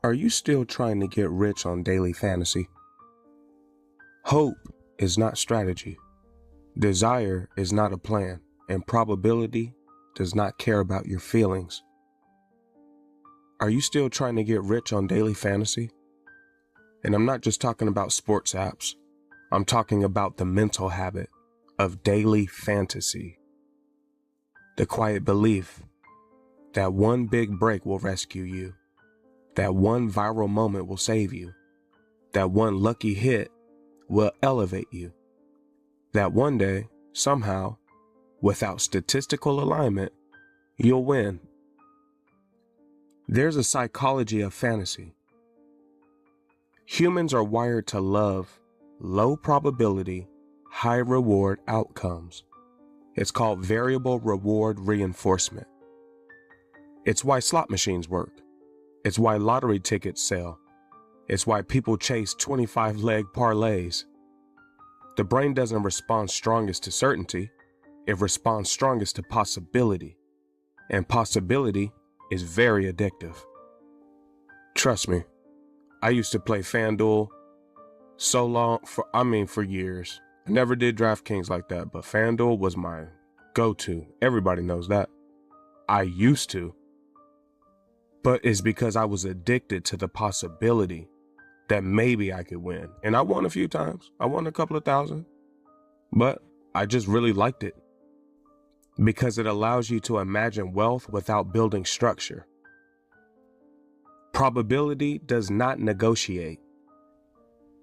Are you still trying to get rich on daily fantasy? Hope is not strategy. Desire is not a plan, and probability does not care about your feelings. Are you still trying to get rich on daily fantasy? And I'm not just talking about sports apps. I'm talking about the mental habit of daily fantasy. The quiet belief that one big break will rescue you, that one viral moment will save you, that one lucky hit will elevate you, that one day, somehow, without statistical alignment, you'll win. There's a psychology of fantasy. Humans are wired to love low probability, high reward outcomes. It's called variable reward reinforcement. It's why slot machines work. It's why lottery tickets sell. It's why people chase 25-leg parlays. The brain doesn't respond strongest to certainty. It responds strongest to possibility. And possibility is very addictive. Trust me, I used to play FanDuel for years. I never did DraftKings like that, but FanDuel was my go-to. Everybody knows that. I used to. But it's because I was addicted to the possibility that maybe I could win. And I won a few times. I won a couple of thousand. But I just really liked it. Because it allows you to imagine wealth without building structure. Probability does not negotiate.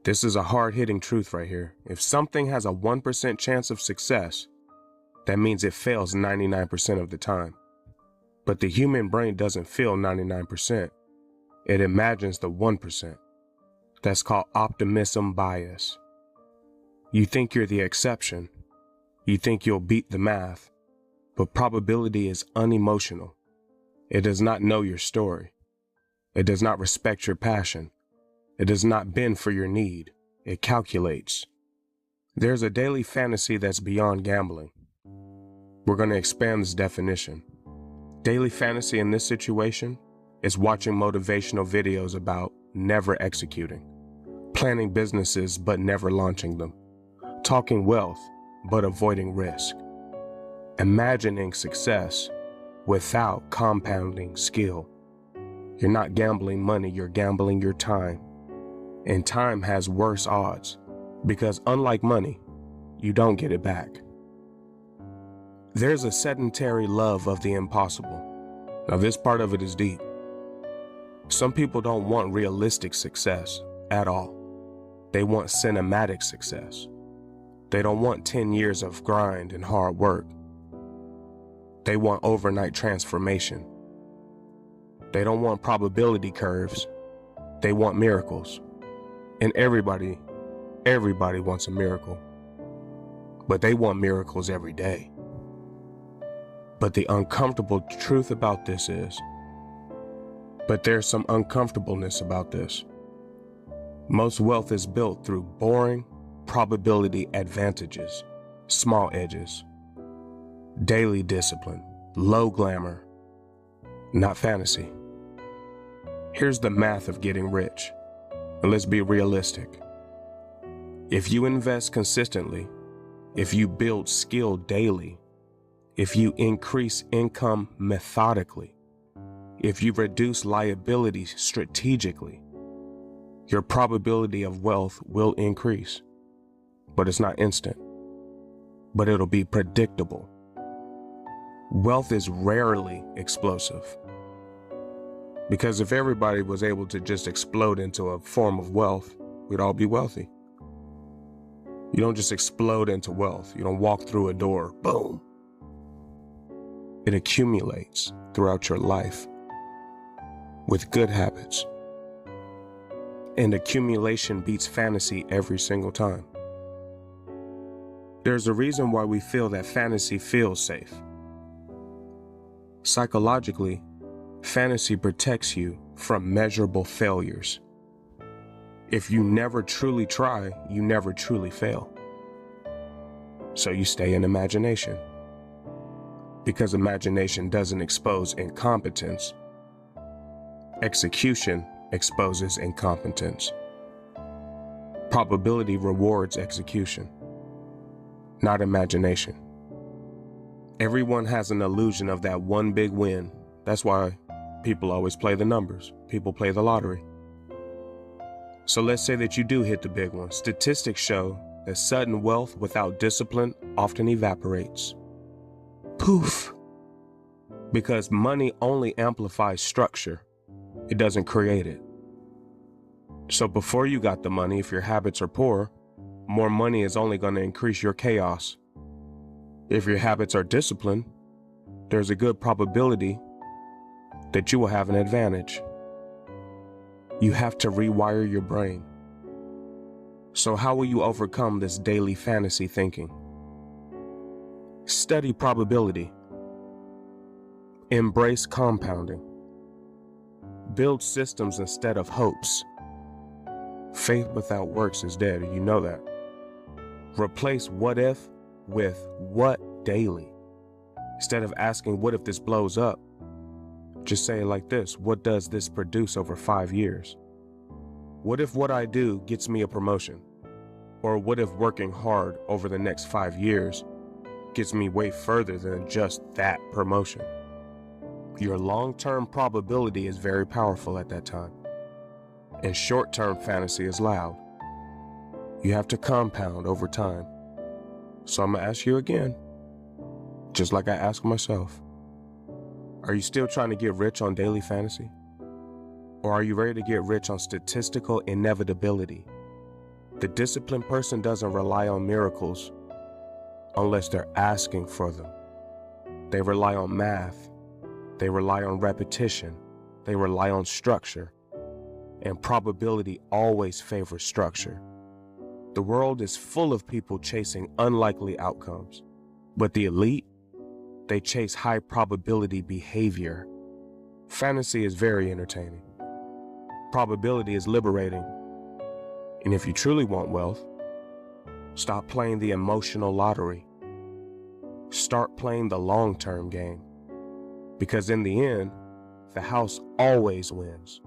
This is a hard-hitting truth right here. If something has a 1% chance of success, that means it fails 99% of the time. But the human brain doesn't feel 99%. It imagines the 1%. That's called optimism bias. You think you're the exception. You think you'll beat the math. But probability is unemotional. It does not know your story. It does not respect your passion. It does not bend for your need. It calculates. There's a daily fantasy that's beyond gambling. We're going to expand this definition. Daily fantasy in this situation is watching motivational videos about never executing, planning businesses but never launching them, talking wealth but avoiding risk, imagining success without compounding skill. You're not gambling money, you're gambling your time. And time has worse odds because unlike money, you don't get it back. There's a sedentary love of the impossible. Now this part of it is deep. Some people don't want realistic success at all. They want cinematic success. They don't want 10 years of grind and hard work. They want overnight transformation. They don't want probability curves. They want miracles. And everybody wants a miracle. But they want miracles every day. But the uncomfortable truth about this is, but there's some uncomfortableness about this. Most wealth is built through boring probability advantages, small edges, daily discipline, low glamour, not fantasy. Here's the math of getting rich. And let's be realistic. If you invest consistently, if you build skill daily, if you increase income methodically, if you reduce liabilities strategically, your probability of wealth will increase. But it's not instant. But it'll be predictable. Wealth is rarely explosive. Because if everybody was able to just explode into a form of wealth, we'd all be wealthy. You don't just explode into wealth. You don't walk through a door, boom. It accumulates throughout your life with good habits. And accumulation beats fantasy every single time. There's a reason why we feel that fantasy feels safe. Psychologically, fantasy protects you from measurable failures. If you never truly try, you never truly fail. So you stay in imagination. Because imagination doesn't expose incompetence. Execution exposes incompetence. Probability rewards execution, not imagination. Everyone has an illusion of that one big win. That's why people always play the numbers. People play the lottery. So let's say that you do hit the big one. Statistics show that sudden wealth without discipline often evaporates. Poof. Because money only amplifies structure. It doesn't create it. So before you got the money, if your habits are poor, more money is only going to increase your chaos. If your habits are disciplined, there's a good probability that you will have an advantage. You have to rewire your brain. So how will you overcome this daily fantasy thinking? Study probability. Embrace compounding. Build systems instead of hopes. Faith without works is dead, and you know that. Replace what if with what daily. Instead of asking what if this blows up, just say it like this: what does this produce over 5 years? What if what I do gets me a promotion? Or what if working hard over the next 5 years gets me way further than just that promotion? Your long-term probability is very powerful at that time. And short-term fantasy is loud. You have to compound over time. So I'm going to ask you again, just like I ask myself. Are you still trying to get rich on daily fantasy? Or are you ready to get rich on statistical inevitability? The disciplined person doesn't rely on miracles unless they're asking for them. They rely on math. They rely on repetition. They rely on structure. And probability always favors structure. The world is full of people chasing unlikely outcomes, but the elite, they chase high probability behavior. Fantasy is very entertaining. Probability is liberating. And if you truly want wealth, stop playing the emotional lottery. Start playing the long-term game. Because in the end, the house always wins.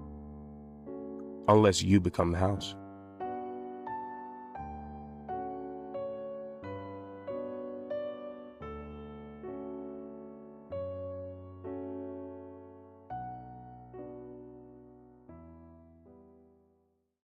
Unless you become the house.